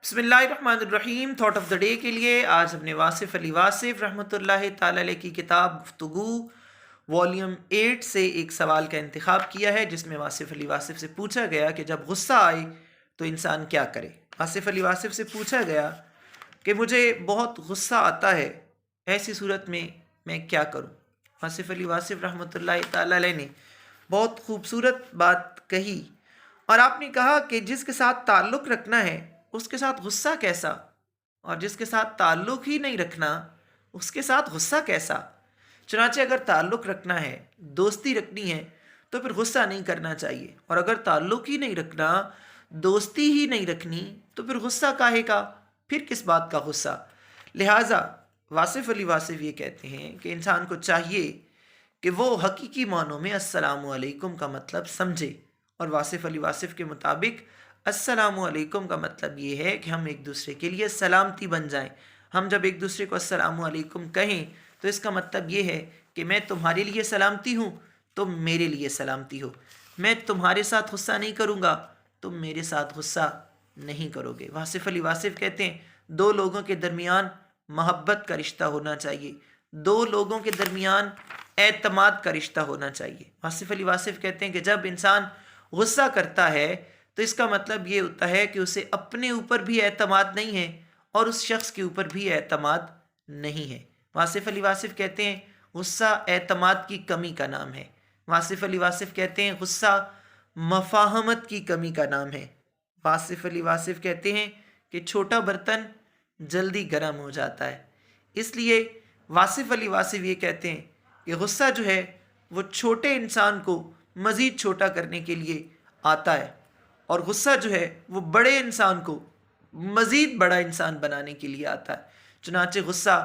बिस्मिल्लाहिर्रहमानिर्रहीम। Thought of the day के लिए आज हमने वासिफ़ अली वासिफ़ रहमतुल्लाहि ताला अलैह की किताब गुफ्तगू वॉल्यूम 8 से एक सवाल का इंतखाब किया है, जिसमें वासिफ़ अली वासिफ़ से पूछा गया कि जब गुस्सा आए तो इंसान क्या करे। वासिफ़ अली वासिफ़ से पूछा गया कि मुझे बहुत गुस्सा आता है, ऐसी सूरत में मैं क्या करूं। वासिफ़ अली वासिफ़ रहमतुल्लाहि ताला अलैह ने बहुत खूबसूरत बात कही, और आपने कहा कि जिसके साथ ताल्लुक़ रखना है उसके साथ गुस्सा कैसा, और जिसके साथ ताल्लुक़ ही नहीं रखना उसके साथ गुस्सा कैसा। चुनांचे अगर ताल्लुक़ रखना है, दोस्ती रखनी है, तो फिर गुस्सा नहीं करना चाहिए, और अगर ताल्लुक़ ही नहीं रखना, दोस्ती ही नहीं रखनी, तो फिर गुस्सा काहे का, फिर किस बात का गुस्सा। लिहाजा वासिफ़ अली वासिफ़ ये कहते हैं कि इंसान को चाहिए कि वो हकीकी मानों में अस्सलामु अलैकुम का मतलब समझे, और वासिफ़ अली वासिफ़ के मुताबिक अस्सलामु अलैकुम का मतलब ये है कि हम एक दूसरे के लिए सलामती बन जाएं। हम जब एक दूसरे को अस्सलामु अलैकुम कहें तो इसका मतलब ये है कि मैं तुम्हारे लिए सलामती हूँ, तुम मेरे लिए सलामती हो। मैं तुम्हारे साथ गुस्सा नहीं करूँगा, तुम मेरे साथ गुस्सा नहीं करोगे। वासिफ़ अली वासिफ़ कहते हैं दो लोगों के दरमियान मोहब्बत का रिश्ता होना चाहिए, दो लोगों के दरमियान एतमाद का रिश्ता होना चाहिए। वासिफ़ अली वासिफ़ कहते हैं कि जब इंसान गुस्सा करता है तो इसका मतलब ये होता है कि उसे अपने ऊपर भी एतमाद नहीं है और उस शख्स के ऊपर भी एतमाद नहीं है। वासिफ़ अली वासिफ़ कहते हैं गुस्सा एतमाद की कमी का नाम है। वासिफ़ अली वासिफ़ कहते हैं गुस्सा मफ़ाहमत की कमी का नाम है। वासिफ़ अली वासिफ़ कहते हैं कि छोटा बर्तन जल्दी गर्म हो जाता है। इसलिए वासिफ़ अली वासिफ़ ये कहते हैं कि गुस्सा जो है वो छोटे इंसान को मज़ीद छोटा करने के लिए आता है, और गुस्सा जो है वो बड़े इंसान को मज़ीद बड़ा इंसान बनाने के लिए आता है। चुनांचे गुस्सा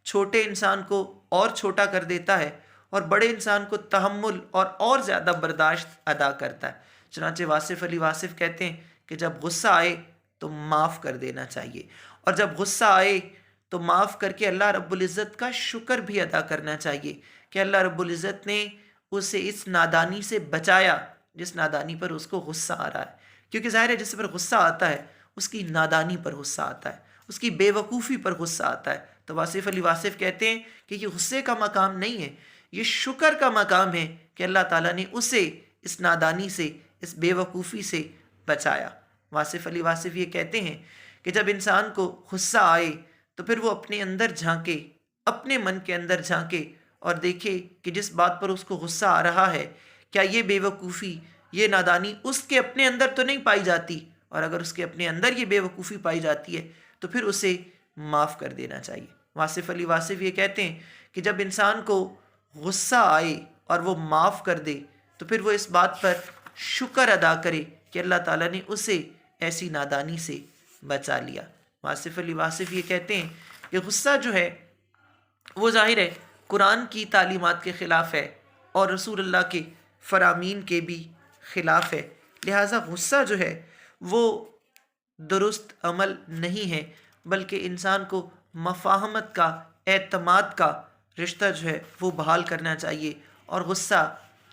छोटे इंसान को और छोटा कर देता है, और बड़े इंसान को तहम्मुल और ज़्यादा बर्दाश्त अदा करता है। चुनांचे वासिफ़ अली वासिफ़ कहते हैं कि जब गुस्सा आए तो माफ़ कर देना चाहिए, और जब गुस्सा आए तो माफ़ करके अल्लाह रब्बुल इज़्ज़त का शुक्र भी अदा करना चाहिए कि अल्लाह रब्बुल इज़्ज़त ने उसे इस नादानी से बचाया जिस नादानी पर उसको गुस्सा आ रहा है। क्योंकि ज़ाहिर है जिस पर गुस्सा आता है उसकी नादानी पर गुस्सा आता है, उसकी बेवकूफ़ी पर गुस्सा आता है। तो वासिफ़ अली वासिफ़ कहते हैं कि ये गुस्से का मकाम नहीं है, ये शुक्र का मकाम है कि अल्लाह ताला ने उसे इस नादानी से, इस बेवकूफ़ी से बचाया। वासिफ़ अली वासिफ़ ये कहते हैं कि जब इंसान को गुस्सा आए तो फिर वो अपने अंदर झांके, अपने मन के अंदर झांके और देखे कि जिस बात पर उसको गुस्सा आ रहा है, क्या ये बेवकूफ़ी, ये नादानी उसके अपने अंदर तो नहीं पाई जाती, और अगर उसके अपने अंदर ये बेवकूफ़ी पाई जाती है तो फिर उसे माफ़ कर देना चाहिए। वासिफ़ अली वासिफ़ ये कहते हैं कि जब इंसान को गुस्सा आए और वो माफ़ कर दे तो फिर वो इस बात पर शुक्र अदा करे कि अल्लाह ताला ने उसे ऐसी नादानी से बचा लिया। वासिफ़ अली वासिफ़ ये कहते हैं कि गुस्सा जो है वो ज़ाहिर है कुरान की तालीमात के ख़िलाफ़ है और रसूल अल्लाह के फ़रामीन के भी ख़िलाफ़ है। लिहाजा गुस्सा जो है वो दुरुस्त अमल नहीं है, बल्कि इंसान को मफ़ाहमत का, एतमाद का रिश्ता जो है वो बहाल करना चाहिए और गुस्सा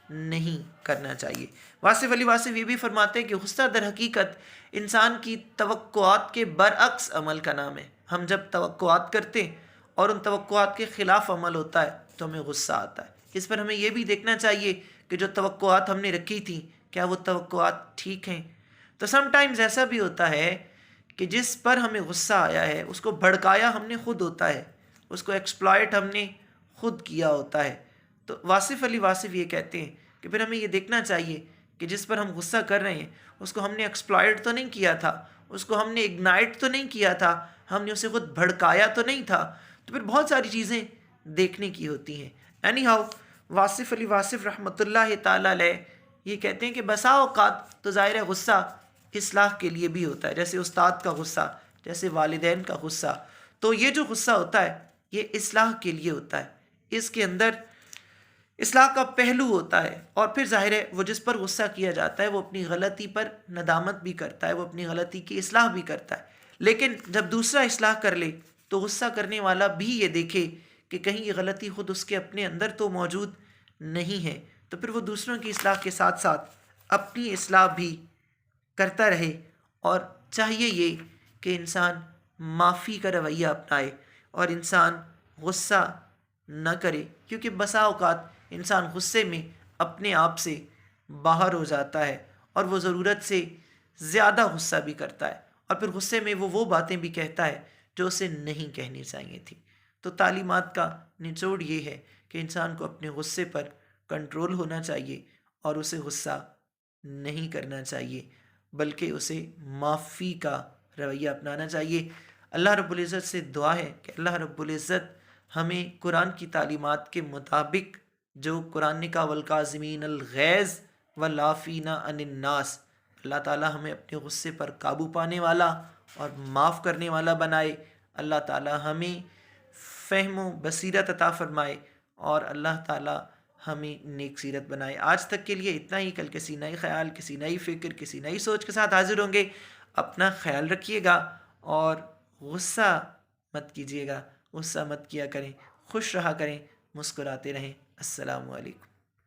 नहीं करना चाहिए। वासिफ़ अली वासिफ़ ये भी फरमाते हैं कि गुस्सा दर हकीकत इंसान की तवक्कुआत के बरअक्स अमल का नाम है। हम जब तवक्कुआत करते हैं और उन तवक्कुआत के ख़िलाफ़ अमल होता है तो हमें गुस्सा आता है। इस पर हमें यह भी देखना चाहिए कि जो तवक्कुआत हमने रखी थी क्या वो तवक्कुआत ठीक हैं। तो समटाइम्स ऐसा भी होता है कि जिस पर हमें गुस्सा आया है उसको भड़काया हमने खुद होता है, उसको एक्सप्लॉइट हमने खुद किया होता है। तो वासिफ़ अली वासिफ़ ये कहते हैं कि फिर हमें ये देखना चाहिए कि जिस पर हम गुस्सा कर रहे हैं उसको हमने एक्सप्लॉइट तो नहीं किया था, उसको हमने इग्नाइट तो नहीं किया था, हमने उसे खुद भड़काया तो नहीं था। तो फिर बहुत सारी चीज़ें देखने की होती हैं। एनी हाउ वासिफ़ अली वासिफ़ रहमतुल्लाह ताला अलैह ये कहते हैं कि बसा औक़ात तो ज़ाहिर है गुस्सा इस्लाह के लिए भी होता है, जैसे उस्ताद का गुस्सा, जैसे वालिदैन का गुस्सा। तो ये जो गुस्सा होता है ये इस्लाह के लिए होता है, इसके अंदर इस्लाह का पहलू होता है। और फिर ज़ाहिर है वो जिस पर गुस्सा किया जाता है वो अपनी गलती पर नदामत भी करता है, वो अपनी गलती की इस्लाह भी करता है। लेकिन जब दूसरा इस्लाह कर ले तो गुस्सा करने वाला भी ये देखे कि कहीं ये गलती खुद उसके अपने अंदर तो मौजूद नहीं है, तो फिर वो दूसरों की इस्लाह के साथ साथ अपनी इस्लाह भी करता रहे। और चाहिए ये کہ انسان معافی کا رویہ اپنائے اور انسان غصہ نہ کرے، کیونکہ بسا اوقات انسان غصے میں اپنے آپ سے باہر ہو جاتا ہے اور وہ ضرورت سے زیادہ غصہ بھی کرتا ہے، اور پھر غصے میں وہ باتیں بھی کہتا ہے جو اسے نہیں کہنی چاہیے تھی۔ تو تعلیمات کا نچوڑ یہ ہے کہ انسان کو اپنے غصے پر کنٹرول ہونا چاہیے اور اسے غصہ نہیں کرنا چاہیے، بلکہ اسے معافی کا رویہ اپنانا چاہیے۔ اللہ رب العزت سے دعا ہے کہ اللہ رب العزت ہمیں قرآن کی تعلیمات کے مطابق، جو قرآن نے کہا والکاظمین الغیظ والعافین عن الناس، اللہ تعالیٰ ہمیں اپنے غصے پر قابو پانے والا اور معاف کرنے والا بنائے۔ اللہ تعالیٰ ہمیں فہم و بصیرت عطا فرمائے اور اللہ تعالیٰ ہمیں نیک سیرت بنائے۔ آج تک کے لیے اتنا ہی، کل کسی نئے خیال، کسی نئی فکر، کسی نئی سوچ کے ساتھ حاضر ہوں گے۔ اپنا خیال رکھیے گا اور غصہ مت کیجیے گا، غصہ مت کیا کریں، خوش رہا کریں، مسکراتے رہیں۔ السلام علیکم۔